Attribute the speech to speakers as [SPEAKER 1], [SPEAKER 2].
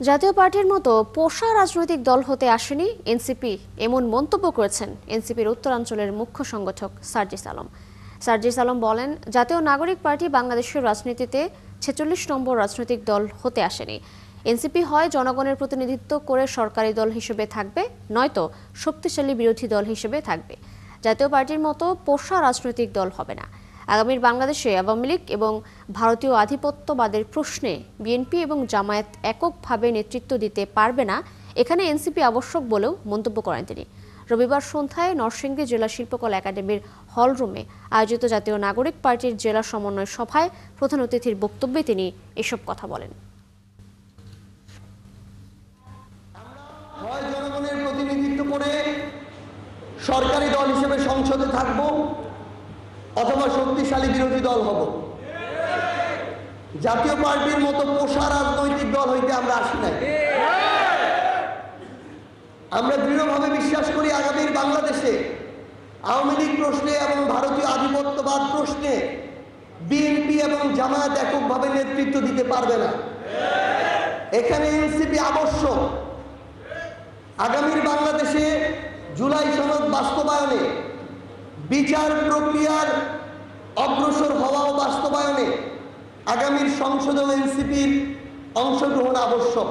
[SPEAKER 1] জাতীয় পার্টির মতো পোষা রাজনৈতিক দল হতে আসেনি এনসিপি, এমন মন্তব্য করেছেন এনসিপির উত্তরাঞ্চলের মুখ্য সংগঠক সার্জিস আলম। সার্জিস আলম বলেন, জাতীয় নাগরিক পার্টি বাংলাদেশের রাজনীতিতে ৪৬ নম্বর রাজনৈতিক দল হতে আসেনি। এনসিপি হয় জনগণের প্রতিনিধিত্ব করে সরকারি দল হিসেবে থাকবে, নয়তো শক্তিশালী বিরোধী দল হিসেবে থাকবে। জাতীয় পার্টির মতো পোষা রাজনৈতিক দল হবে না। আগামীর বাংলাদেশে আওয়ামী লীগ এবং ভারতীয় আধিপত্যবাদের প্রশ্নে বিএনপি এবং জামায়াত এককভাবে নেতৃত্ব দিতে পারবে না, এখানে এনসিপি আবশ্যক বলেও মন্তব্য করেন তিনি। রবিবার সন্ধ্যায় নরসিংদী জেলা শিল্পকলা একাডেমির হলরুমে আয়োজিত জাতীয় নাগরিক পার্টির জেলা সমন্বয় সভায় প্রধান অতিথির বক্তব্যে তিনি এসব কথা বলেন।
[SPEAKER 2] হয় জনগণের প্রতিনিধিত্ব করে সরকারি দল হিসেবে সংসদে থাকব, অথবা শক্তিশালী বিরোধী দল হব। জাতীয় পার্টির মতো পোষা রাজনৈতিক দল হইতে আমরা আসি নাই। আমরা দৃঢ়ভাবে বিশ্বাস করি আগামীর বাংলাদেশে আওয়ামী লীগ প্রশ্নে এবং ভারতীয় আধিপত্যবাদ প্রশ্নে বিএনপি এবং জামায়াত এককভাবে নেতৃত্ব দিতে পারবে না। এখানে এনসিপি আবশ্যক। আগামীর বাংলাদেশে জুলাই সনদ বাস্তবায়নে, বিচার প্রক্রিয়ার অগ্রসর হওয়া ও বাস্তবায়নে আগামীর সংসদে এনসিপির অংশগ্রহণ আবশ্যক।